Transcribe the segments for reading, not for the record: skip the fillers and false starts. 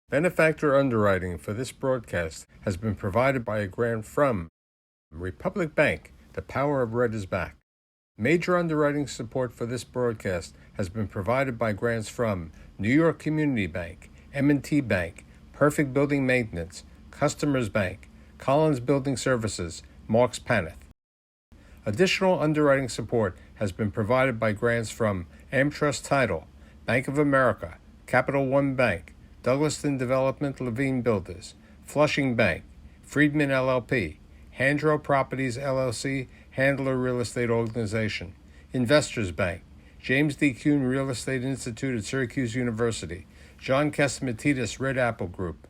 Benefactor underwriting for this broadcast has been provided by a grant from Republic Bank. The power of red is back. Major underwriting support for this broadcast has been provided by grants from New York Community Bank, M&T Bank, Perfect Building Maintenance, Customers Bank, Collins Building Services, Marks Paneth. Additional underwriting support has been provided by grants from AmTrust Title, Bank of America, Capital One Bank, Douglaston Development Levine Builders, Flushing Bank, Friedman LLP, Handro Properties LLC, Handler Real Estate Organization, Investors Bank, James D. Kuhn Real Estate Institute at Syracuse University, John Catsimatidis Red Apple Group,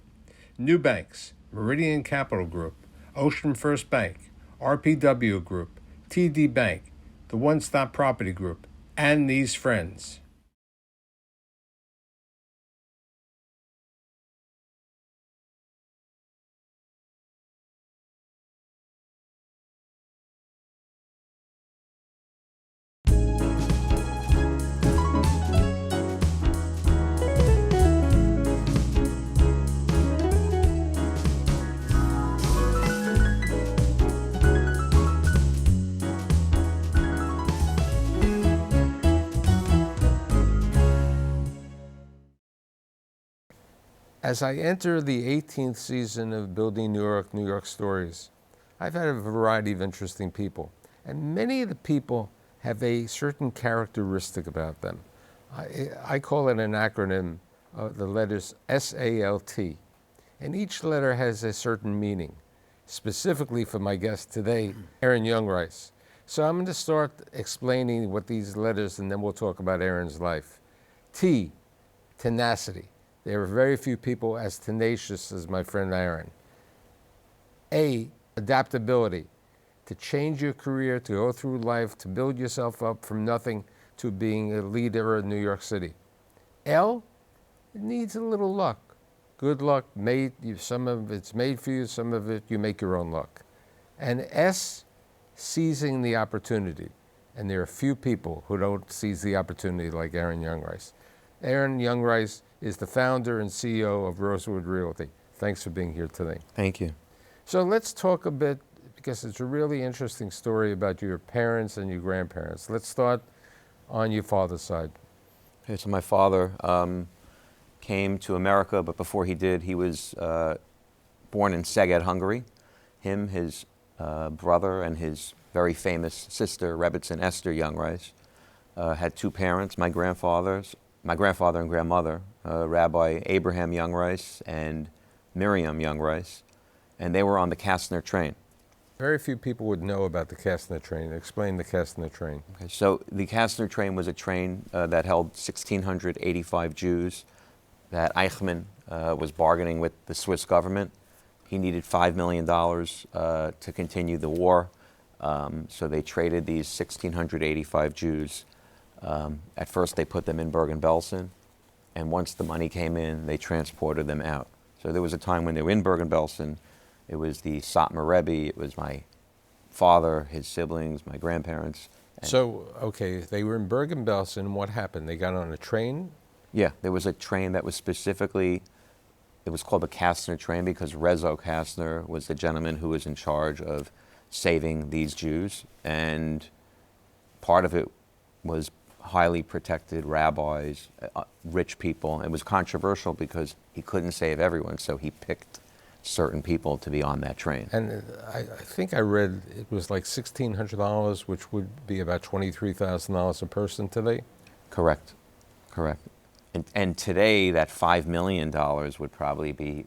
New Banks, Meridian Capital Group, Ocean First Bank, RPW Group, TD Bank, the One Stop Property Group, and these friends. As I enter the 18th season of Building New York Stories, I've had a variety of interesting people, and many of the people have a certain characteristic about them. I call it an acronym of the letters SALT, and each letter has a certain meaning, specifically for my guest today, Aaron Youngrice. So I'm going to start explaining what these letters, and then we'll talk about Aaron's life. T, tenacity. There are very few people as tenacious as my friend Aaron. A, adaptability. To change your career, to go through life, to build yourself up from nothing to being a leader in New York City. L, it needs a little luck. Good luck, some of it's made for you, some of it you make your own luck. And S, seizing the opportunity. And there are few people who don't seize the opportunity like Aaron Youngrice. Aaron Youngrice is the founder and CEO of Rosewood Realty. Thanks for being here today. Thank you. So let's talk a bit, because it's a really interesting story about your parents and your grandparents. Let's start on your father's side. Okay, so my father came to America, but before he did, he was born in Szeged, Hungary. Him, his brother, and his very famous sister, Rebbitzin Esther Youngrice, had two parents, my grandfather and grandmother, Rabbi Abraham Youngrice and Miriam Youngrice, and they were on the Kastner train. Very few people would know about the Kastner train. Explain the Kastner train. Okay, so the Kastner train was a train that held 1,685 Jews that Eichmann was bargaining with the Swiss government. He needed $5 million to continue the war, so they traded these 1,685 Jews. At first they put them in Bergen-Belsen, and once the money came in, they transported them out. So there was a time when they were in Bergen-Belsen. It was the Satmar Rebbe, it was my father, his siblings, my grandparents. So, okay, they were in Bergen-Belsen, what happened? They got on a train? Yeah, there was a train that was specifically, it was called the Kastner train because Rezo Kastner was the gentleman who was in charge of saving these Jews, and part of it was highly protected rabbis, rich people. It was controversial because he couldn't save everyone, so he picked certain people to be on that train. And I think I read it was like $1,600, which would be about $23,000 a person today? Correct. And today, that $5 million would probably be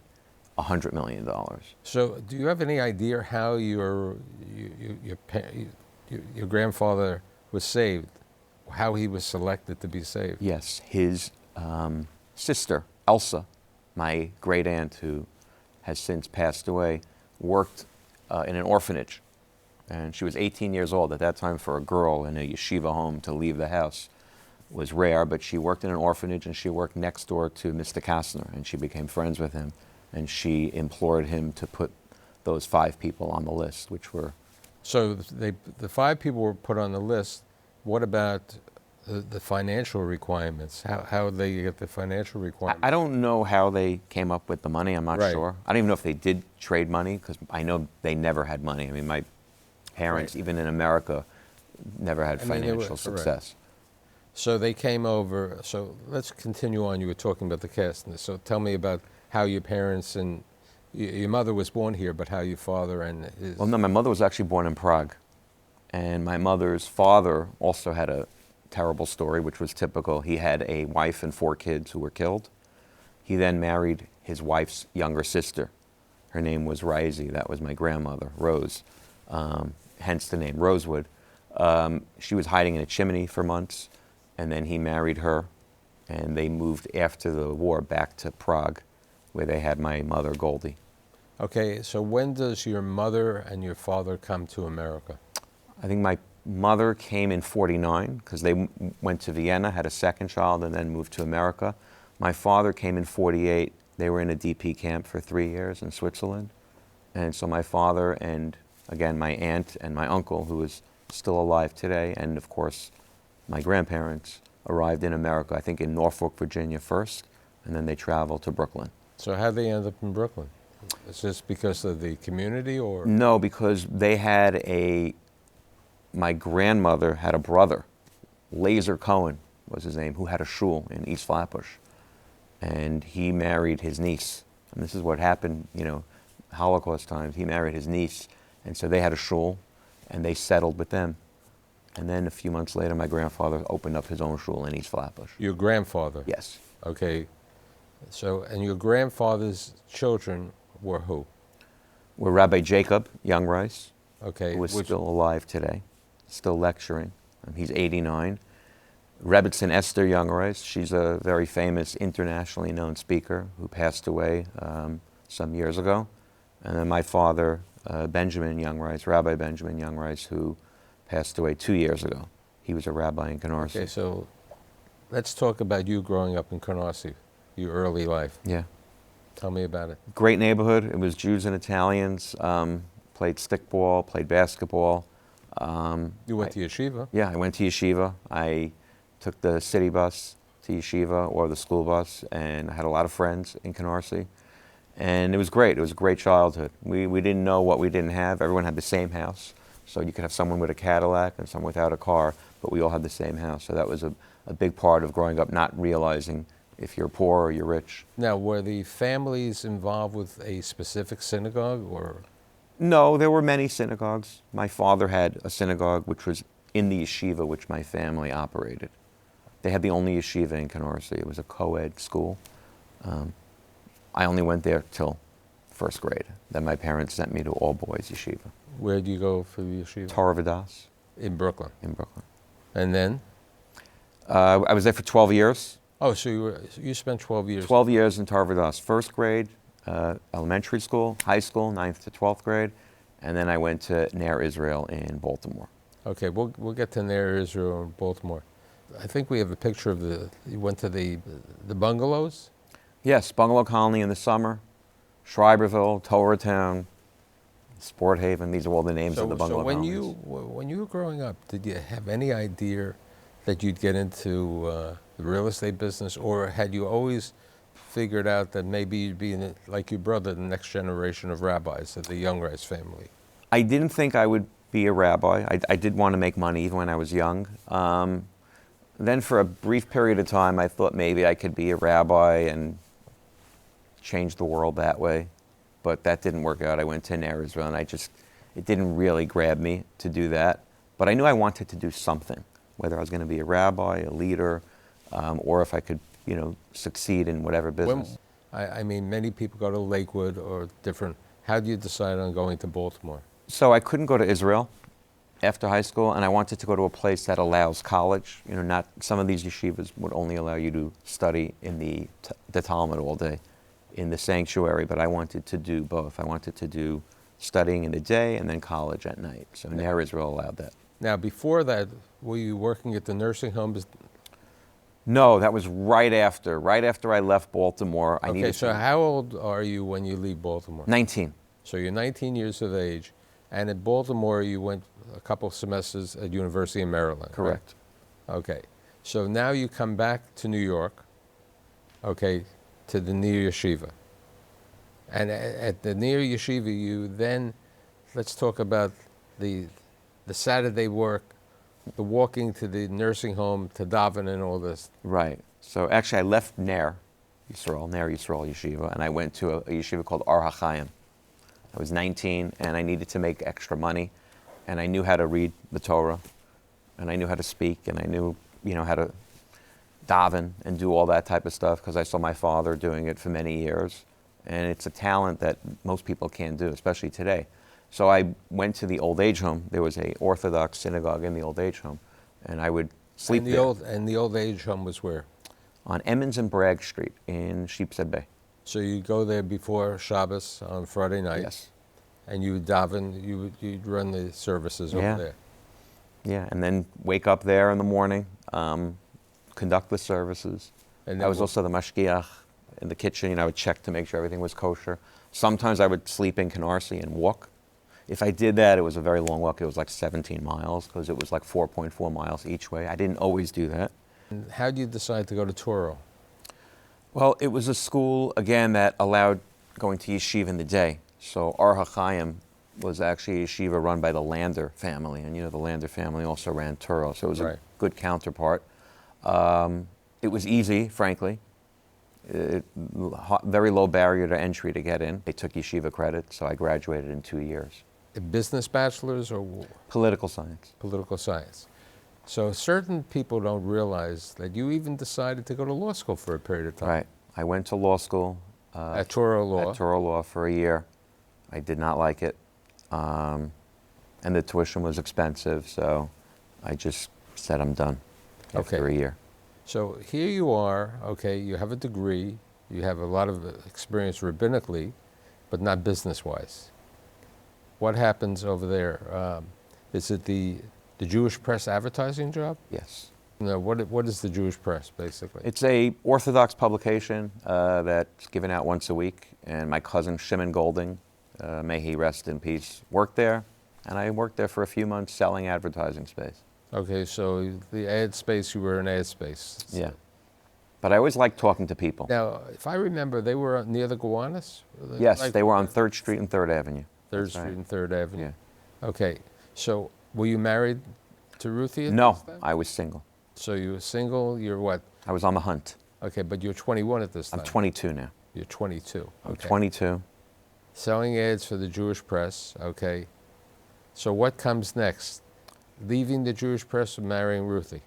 $100 million. So do you have any idea how your grandfather was saved? How he was selected to be saved? Yes, his sister, Elsa, my great aunt, who has since passed away, worked in an orphanage. And she was 18 years old. At that time, for a girl in a yeshiva home to leave the house was rare, but she worked in an orphanage, and she worked next door to Mr. Kastner, and she became friends with him. And she implored him to put those 5 people on the list, which were... So the 5 people were put on the list. What about the financial requirements? How they get the financial requirements? I don't know how they came up with the money. I'm not Right. sure. I don't even know if they did trade money because I know they never had money. I mean, my parents, Right. even in America, never had I mean, they were- financial correct. success. So they came over. So let's continue on. You were talking about the cast. So tell me about how your parents and your mother was born here, but how your father and his. Well, no, my mother was actually born in Prague. And my mother's father also had a terrible story, which was typical. He had a wife and 4 kids who were killed. He then married his wife's younger sister. Her name was Risey. That was my grandmother, Rose, hence the name Rosewood. She was hiding in a chimney for months, and then he married her, and they moved after the war back to Prague, where they had my mother, Goldie. Okay, so when does your mother and your father come to America? I think my mother came in 49 because they went to Vienna, had a second child, and then moved to America. My father came in 48. They were in a DP camp for 3 years in Switzerland. And so my father and, again, my aunt and my uncle, who is still alive today, and of course my grandparents, arrived in America, I think in Norfolk, Virginia first, and then they traveled to Brooklyn. So how they end up in Brooklyn? Is this because of the community or? No, because they had my grandmother had a brother, Laser Cohen was his name, who had a shul in East Flatbush. And he married his niece. And this is what happened, Holocaust times. He married his niece. And so they had a shul, and they settled with them. And then a few months later, my grandfather opened up his own shul in East Flatbush. Your grandfather? Yes. Okay. So, and your grandfather's children were who? We're Rabbi Jacob Youngrice, Okay. who is still alive today, still lecturing. He's 89. Rebbitzin Esther Youngrice, she's a very famous, internationally known speaker who passed away some years ago. And then my father, Benjamin Youngrice, Rabbi Benjamin Youngrice, who passed away 2 years ago. He was a rabbi in Canarsie. Okay, so let's talk about you growing up in Canarsie, your early life. Yeah. Tell me about it. Great neighborhood. It was Jews and Italians. Played stickball, played basketball. You went to yeshiva? Yeah, I went to yeshiva. I took the city bus to yeshiva or the school bus, and I had a lot of friends in Canarsie. And it was great. It was a great childhood. We didn't know what we didn't have. Everyone had the same house. So you could have someone with a Cadillac and someone without a car, but we all had the same house. So that was a big part of growing up, not realizing if you're poor or you're rich. Now, were the families involved with a specific synagogue or? No, there were many synagogues. My father had a synagogue which was in the yeshiva which my family operated. They had the only yeshiva in Canarsie. It was a co-ed school. I only went there till first grade. Then my parents sent me to all boys yeshiva. Where did you go for the yeshiva? Torah Vodaas In Brooklyn. in Brooklyn. And then? I was there for 12 years. Oh, so you spent 12 years. 12 years in Torah Vodaas. First grade, elementary school, high school, 9th to 12th grade. And then I went to Ner Israel in Baltimore. Okay, we'll get to Ner Israel and Baltimore. I think we have a picture of you went to the bungalows? Yes, Bungalow Colony in the summer, Schreiberville, Torah Town, Sport Haven. These are all the names of the bungalow So when colonies. when you were growing up, did you have any idea that you'd get into the real estate business, or had you always figured out that maybe you'd be like your brother, the next generation of rabbis of the Youngrice family? I didn't think I would be a rabbi. I did want to make money even when I was young. Then for a brief period of time, I thought maybe I could be a rabbi and change the world that way. But that didn't work out. I went to Ner Israel, and it didn't really grab me to do that. But I knew I wanted to do something, whether I was going to be a rabbi, a leader, or if I could, succeed in whatever business. I mean, many people go to Lakewood or different. How do you decide on going to Baltimore? So I couldn't go to Israel after high school, and I wanted to go to a place that allows college. Not some of these yeshivas would only allow you to study in the Talmud all day, in the sanctuary, but I wanted to do both. I wanted to do studying in the day and then college at night. So Ner Israel allowed that. Now, before that, were you working at the nursing homes? No, that was right after. Right after I left Baltimore, I Okay, needed so to. how old are you when you leave Baltimore? 19. So you're 19 years of age, and in Baltimore you went a couple semesters at University of Maryland. right? Correct. Okay. So now you come back to New York, okay, to the Ner Yeshiva. And at the Ner Yeshiva, you then, let's talk about the Saturday work, the walking to the nursing home, to daven and all this. Right. So actually, I left Ner Yisrael Yeshiva, and I went to a yeshiva called Ar HaChaim. I was 19, and I needed to make extra money, and I knew how to read the Torah, and I knew how to speak, and I knew, how to daven and do all that type of stuff because I saw my father doing it for many years, and it's a talent that most people can't do, especially today. So I went to the old age home. There was a Orthodox synagogue in the old age home, and I would sleep there. And the old age home was where? On Emmons and Bragg Street in Sheepshead Bay. So you go there before Shabbos on Friday night. Yes. And you would daven, you'd run the services over there. Yeah, and then wake up there in the morning, conduct the services. And I was also the mashgiach in the kitchen. I would check to make sure everything was kosher. Sometimes I would sleep in Canarsie and walk. If I did that, it was a very long walk. It was like 17 miles because it was like 4.4 miles each way. I didn't always do that. And how did you decide to go to Toro? Well, it was a school, again, that allowed going to yeshiva in the day. So Ar HaChaim was actually a yeshiva run by the Lander family. And, the Lander family also ran Toro. So it was a good counterpart. It was easy, frankly. Very low barrier to entry to get in. They took yeshiva credit, so I graduated in 2 years. A business bachelor's or Political science. political science? So certain people don't realize that you even decided to go to law school for a period of time. Right. I went to law school. At Toro Law. At Toro Law for a year. I did not like it. And the tuition was expensive, so I just said I'm done after a year. So here you are, okay, you have a degree, you have a lot of experience rabbinically, but not business-wise. What happens over there? Is it the Jewish Press advertising job? Yes. No, what is the Jewish Press, basically? It's a Orthodox publication that's given out once a week, and my cousin Shimon Golding, may he rest in peace, worked there, and I worked there for a few months selling advertising space. Okay, so the ad space, you were in ad space. Yeah. But I always liked talking to people. Now, if I remember, they were near the Gowanus? Yes, they were on 3rd Street and 3rd Avenue. 3rd That's Street right. and 3rd Avenue. Yeah. Okay, so were you married to Ruthie at No, this time? I was single. So you were single, you're what? I was on the hunt. Okay, but you're 21 at this time. I'm 22 now. You're 22. I'm Okay. 22. Selling ads for the Jewish Press, okay. So what comes next? Leaving the Jewish Press or marrying Ruthie?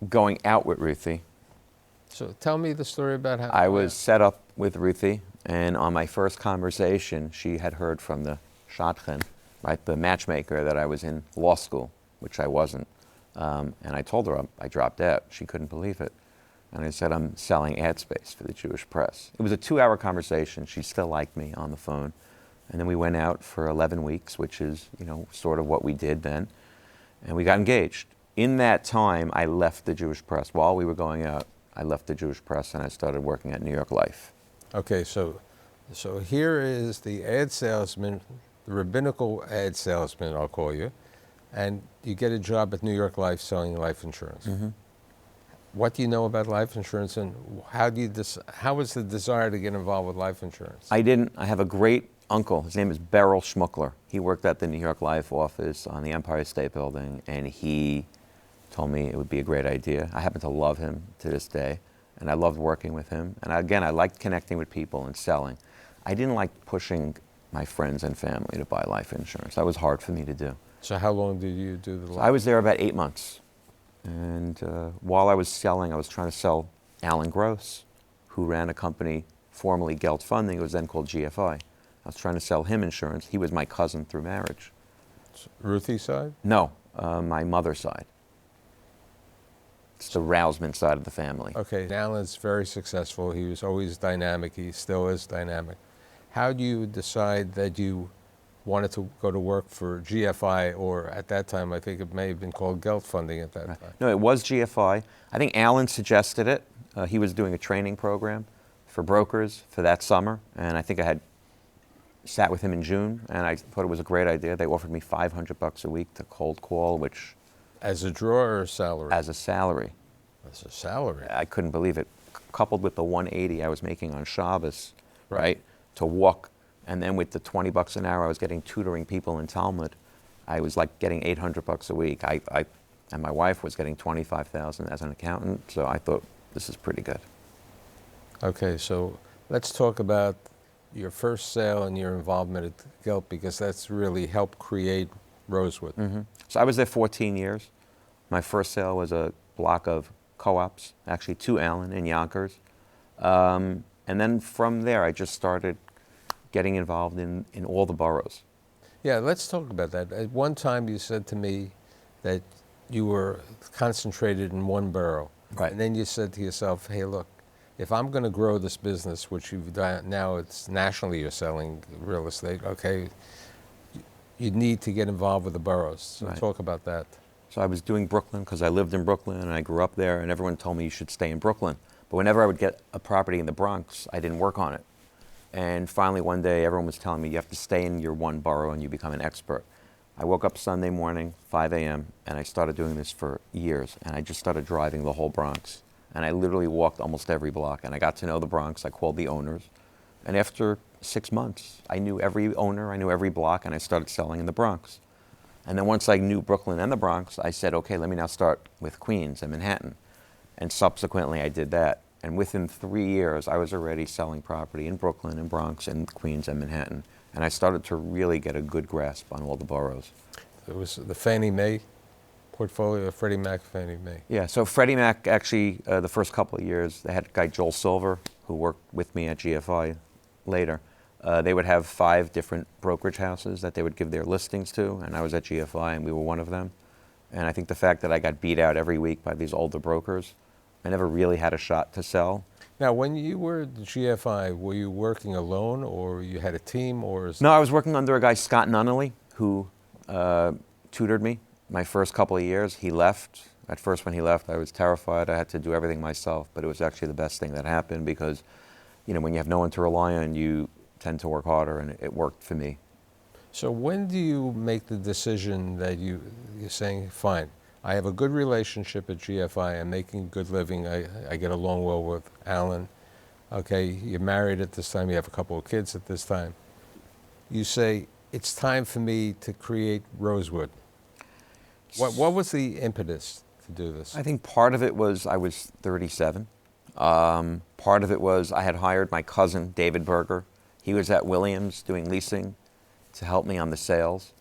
Going out with Ruthie. So tell me the story about how... I was set up with Ruthie, and on my first conversation, she had heard from the shadchan, right, the matchmaker, that I was in law school, which I wasn't. And I told her I dropped out. She couldn't believe it. And I said, I'm selling ad space for the Jewish Press. It was a 2-hour conversation. She still liked me on the phone. And then we went out for 11 weeks, which is, sort of what we did then. And we got engaged. In that time, I left the Jewish Press. While we were going out, I left the Jewish Press and I started working at New York Life. Okay, so here is the ad salesman, the rabbinical ad salesman, I'll call you, and you get a job at New York Life selling life insurance. Mm-hmm. What do you know about life insurance, and how was the desire to get involved with life insurance? I didn't. I have a great uncle. His name is Beryl Schmuckler. He worked at the New York Life office on the Empire State Building, and he told me it would be a great idea. I happen to love him to this day, and I loved working with him. And again, I liked connecting with people and selling. I didn't like pushing my friends and family to buy life insurance. That was hard for me to do. So how long did you do the life? I was there about 8 months. And while I was selling, I was trying to sell Alan Gross, who ran a company formerly Gelt Funding. It was then called GFI. I was trying to sell him insurance. He was my cousin through marriage. Ruthie's side? No, my mother's side. It's the Rousman side of the family. Okay, Alan's very successful. He was always dynamic. He still is dynamic. How do you decide that you wanted to go to work for GFI, or at that time, I think it may have been called Gelt Funding at that time? No, it was GFI. I think Alan suggested it. He was doing a training program for brokers for that summer, and I think I had sat with him in June, and I thought it was a great idea. They offered me $500 a week to cold call, which As a drawer or a salary? as a salary. That's a salary. I couldn't believe it. Coupled with the 180 I was making on Shabbos, Right. right? To walk, and then with the 20 bucks an hour I was getting tutoring people in Talmud, I was like getting 800 bucks a week. And my wife was getting 25,000 as an accountant, so I thought this is pretty good. Okay, so let's talk about your first sale and your involvement at Gelt, because that's really helped create Rosewood. So I was there 14 years. My first sale was a block of co-ops, actually 2 Allen in Yonkers. And then from there, I just started getting involved in all the boroughs. Yeah, let's talk about that. At one time, you said to me that you were concentrated in one borough. Right. And then you said to yourself, hey, look, if I'm going to grow this business, which you've done, now it's nationally you're selling real estate, okay, you need to get involved with the boroughs. So Right. talk about that. So I was doing Brooklyn because I lived in Brooklyn and I grew up there, and everyone told me you should stay in Brooklyn. But whenever I would get a property in the Bronx, I didn't work on it. And finally, one day, everyone was telling me you have to stay in your one borough and you become an expert. I woke up Sunday morning, 5 a.m., and I started doing this for years. And I just started driving the whole Bronx. And I literally walked almost every block. And I got to know the Bronx. I called the owners. And after 6 months, I knew every owner, I knew every block, and I started selling in the Bronx. And then once I knew Brooklyn and the Bronx, I said, okay, let me now start with Queens and Manhattan. And subsequently, I did that. And within 3 years, I was already selling property in Brooklyn and Bronx and Queens and Manhattan. And I started to really get a good grasp on all the boroughs. It was the Fannie Mae portfolio, Freddie Mac, Fannie Mae. Yeah, so Freddie Mac actually, the first couple of years, they had a guy, Joel Silver, who worked with me at GFI later. They would have 5 different brokerage houses that they would give their listings to, and I was at GFI, and we were one of them. And I think the fact that I got beat out every week by these older brokers, I never really had a shot to sell. Now, when you were at GFI, were you working alone, or you had a team, or is No, I was working under a guy, Scott Nunnally, who tutored me my first couple of years. He left. At first, when he left, I was terrified. I had to do everything myself, but it was actually the best thing that happened because, you know, when you have no one to rely on, you tend to work harder, and it worked for me. So when do you make the decision that you're saying, fine, I have a good relationship at GFI, I'm making a good living, I get along well with Alan, okay, you're married at this time, you have a couple of kids at this time. You say, it's time for me to create Rosewood. What was the impetus to do this? I think part of it was I was 37. Part of it was I had hired my cousin, David Berger. He was at Williams doing leasing to help me on the sales,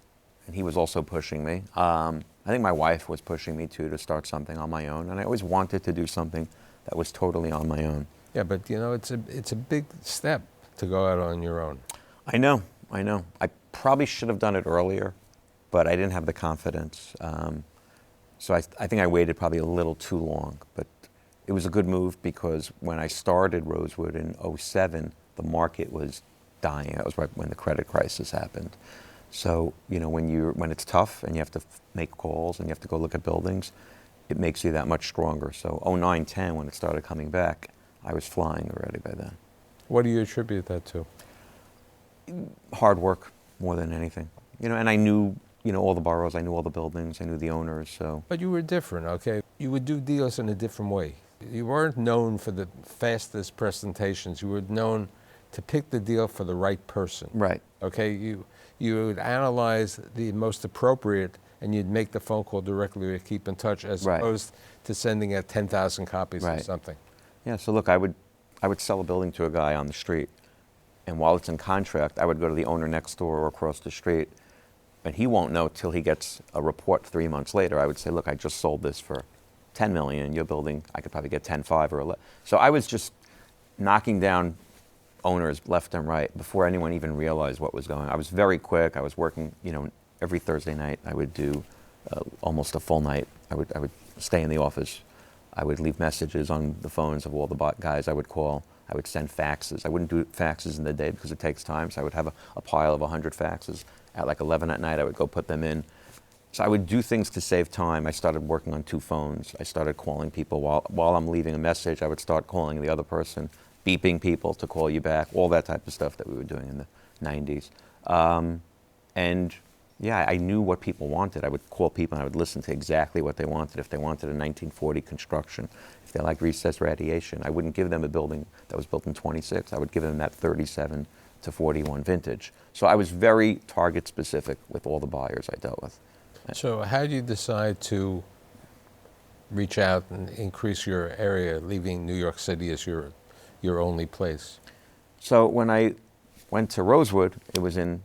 and he was also pushing me. I think my wife was pushing me too to start something on my own, and I always wanted to do something that was totally on my own. Yeah, but you know, it's a big step to go out on your own. I know. I probably should have done it earlier, but I didn't have the confidence. So I think I waited probably a little too long, but it was a good move because when I started Rosewood in '07, the market was dying. That was right when the credit crisis happened. So, you know, when it's tough and you have to make calls and you have to go look at buildings, it makes you that much stronger. So '09, '10, when it started coming back, I was flying already by then. What do you attribute that to? Hard work more than anything. You know, and I knew, you know, all the boroughs, I knew all the buildings, I knew the owners, so. But you were different, okay? You would do deals in a different way. You weren't known for the fastest presentations. You were known to pick the deal for the right person. Right. Okay, you would analyze the most appropriate, and you'd make the phone call directly to keep in touch, as Right. opposed to sending out 10,000 copies or Right. something. Yeah, so look, I would sell a building to a guy on the street, and while it's in contract, I would go to the owner next door or across the street, and he won't know till he gets a report 3 months later. I would say, look, I just sold this for 10 million, your building, I could probably get 10.5 or 11. So I was just knocking down owners left and right before anyone even realized what was going on. I was very quick. I was working, you know, every Thursday night. I would do almost a full night. I would stay in the office. I would leave messages on the phones of all the guys I would call. I would send faxes. I wouldn't do faxes in the day because it takes time. So I would have a pile of 100 faxes. At like 11 at night, I would go put them in. So I would do things to save time. I started working on 2 phones. I started calling people while I'm leaving a message. I would start calling the other person, beeping people to call you back, all that type of stuff that we were doing in the 90s. And Yeah, I knew what people wanted. I would call people and I would listen to exactly what they wanted. If they wanted a 1940 construction, if they liked recessed radiation, I wouldn't give them a building that was built in 26. I would give them that 37 to 41 vintage. So I was very target specific with all the buyers I dealt with. So how do you decide to reach out and increase your area, leaving New York City as your only place? So when I went to Rosewood, it was in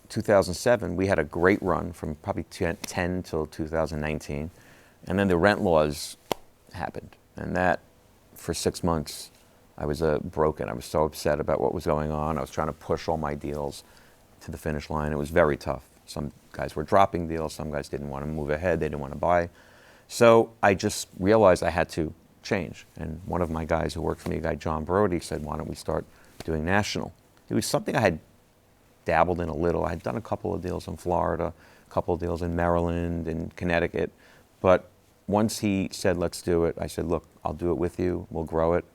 2007. We had a great run from probably 10 till 2019. And then the rent laws happened. And that, for 6 months, I was broken. I was so upset about what was going on. I was trying to push all my deals to the finish line. It was very tough. Some guys were dropping deals. Some guys didn't want to move ahead. They didn't want to buy. So I just realized I had to change. And one of my guys who worked for me, a guy John Brody, said, why don't we start doing national? It was something I had dabbled in a little. I had done a couple of deals in Florida, a couple of deals in Maryland and Connecticut. But once he said, let's do it, I said, look, I'll do it with you. We'll grow it.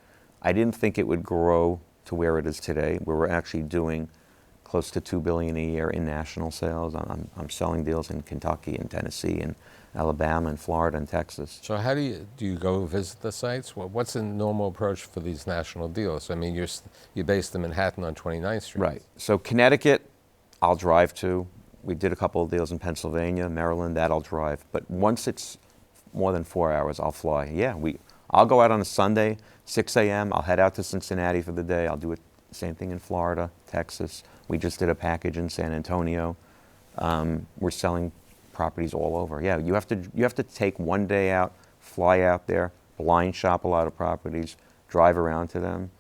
I didn't think it would grow to where it is today, where we're actually doing close to $2 billion a year in national sales. I'm selling deals in Kentucky and Tennessee and Alabama and Florida and Texas. So how do you go visit the sites? What's the normal approach for these national deals? I mean, you're based in Manhattan on 29th Street. Right. So Connecticut, I'll drive to. We did a couple of deals in Pennsylvania, Maryland, that I'll drive. But once it's more than 4 hours, I'll fly. Yeah, I'll go out on a Sunday, 6 a.m. I'll head out to Cincinnati for the day. I'll do it, same thing in Florida, Texas. We just did a package in San Antonio. We're selling properties all over. Yeah, you have to take one day out, fly out there, blind shop a lot of properties, drive around to them.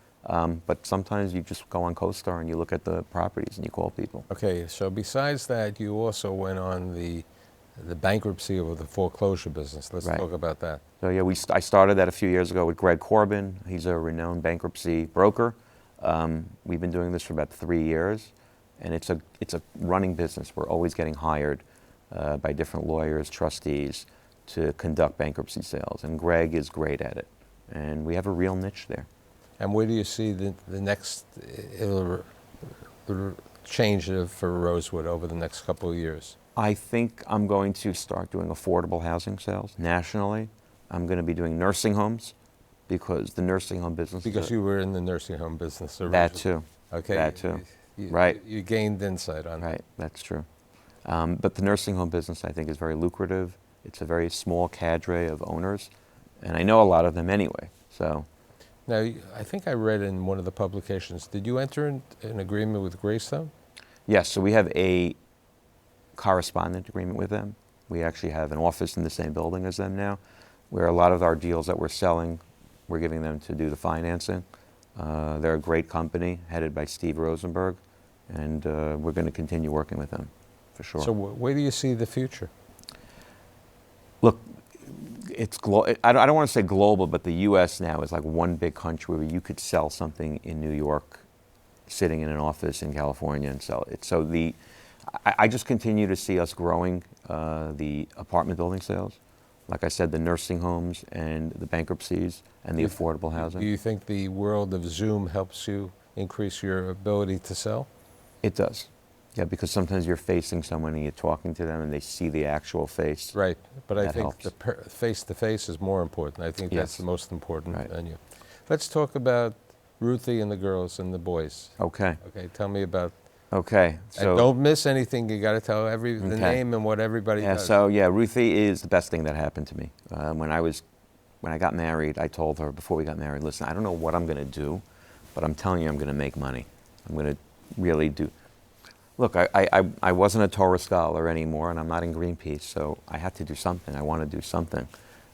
But sometimes you just go on CoStar and you look at the properties and you call people. Okay, so besides that, you also went on the bankruptcy of the foreclosure business. Let's Right. talk about that. So yeah, I started that a few years ago with Greg Corbin. He's a renowned bankruptcy broker. We've been doing this for about 3 years, and it's a running business. We're always getting hired by different lawyers, trustees, to conduct bankruptcy sales, and Greg is great at it, and we have a real niche there. And where do you see the next change for Rosewood over the next couple of years? I think I'm going to start doing affordable housing sales nationally. I'm going to be doing nursing homes because the nursing home business Because you were in the nursing home business originally. that too. Okay. That too. You- Right. You gained insight on that. Right, that's true. But the nursing home business, I think, is very lucrative. It's a very small cadre of owners, and I know a lot of them anyway. So, Now, I think I read in one of the publications, did you enter an agreement with Greystone? yes, so we have a correspondent agreement with them. We actually have an office in the same building as them now, where a lot of our deals that we're selling, we're giving them to do the financing. They're a great company, headed by Steve Rosenberg, and we're going to continue working with them, for sure. So where do you see the future? Look, I don't want to say global, but the U.S. now is like one big country where you could sell something in New York, sitting in an office in California and sell it. So I just continue to see us growing the apartment building sales. Like I said, the nursing homes and the bankruptcies and the affordable Do housing. you think the world of Zoom helps you increase your ability to sell? It does. Yeah, because sometimes you're facing someone and you're talking to them and they see the actual face. Right, but I That think helps. the face-to-face is more important. I think that's Yes. the most important Right. venue. Let's talk about Ruthie and the girls and the boys. Okay. Okay, tell me about. Okay. And don't miss anything. You got to tell the Okay. name and what everybody Yeah, does. so yeah, Ruthie is the best thing that happened to me. When I got married, I told her before we got married, listen, I don't know what I'm going to do, but I'm telling you I'm going to make money. I'm going to really do. Look, I wasn't a Torah scholar anymore, and I'm not in Greenpeace, so I had to do something. I want to do something.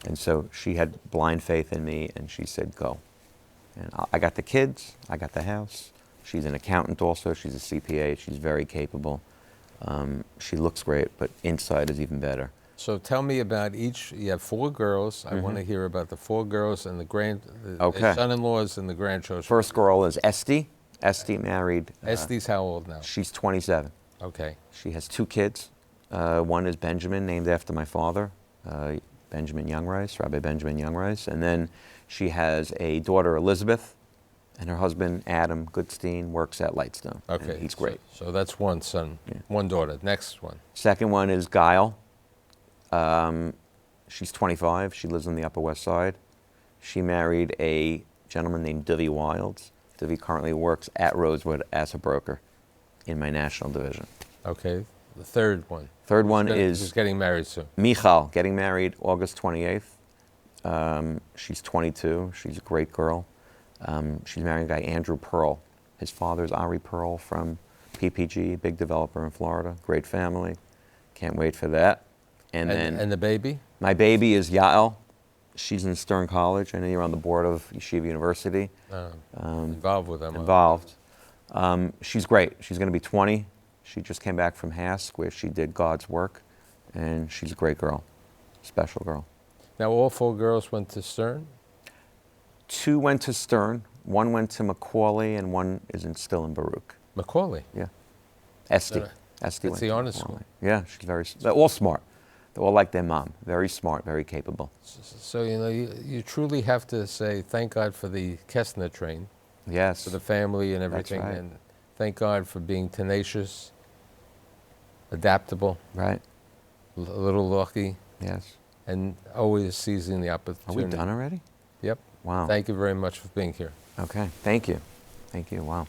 And so she had blind faith in me, and she said, go. And I got the kids, I got the house. She's an accountant also, she's a CPA, she's very capable. She looks great, but inside is even better. So tell me about each. You have 4 girls. I want to hear about the 4 girls and the Okay. son-in-laws and the grandchildren. First girl is Esty. Esty married. Esty's how old now? She's 27. Okay. She has 2 kids. One is Benjamin, named after my father, Benjamin Youngrice, Rabbi Benjamin Youngrice. And then she has a daughter, Elizabeth, And her husband, Adam Goodstein, works at Lightstone. and Okay. he's great. So that's one son, Yeah. one daughter. Next one. Second one is Guile. She's 25. She lives on the Upper West Side. She married a gentleman named Duvy Wilds. Duvy currently works at Rosewood as a broker in my national division. Okay. The third one. Third one She's is getting married soon. Michal, getting married August 28th. She's 22. She's a great girl. She's marrying a guy, Andrew Pearl. His father's Ari Pearl from PPG, big developer in Florida. Great family. Can't wait for that. And then And the baby? my baby is Yael. She's in Stern College. I know you're on the board of Yeshiva University. Involved with them. Involved. She's great. She's going to be 20. She just came back from HASC where she did God's work, and she's a great girl, special girl. Now, all four girls went to Stern? 2 went to Stern, 1 went to Macaulay, and 1 still in Baruch. Macaulay. Yeah. Esty. Uh, Esty that's went the to honors Macaulay. school. Yeah, they're all smart. They're all like their mom. Very smart, very capable. So, you truly have to say thank God for the Kestner train, Yes. for the family and everything. right. And thank God for being tenacious, adaptable, Right. a little lucky, Yes. and always seizing the Are opportunity. we done already? Yep. Wow. Thank you very much for being here. Okay. Thank you. Thank you. Wow.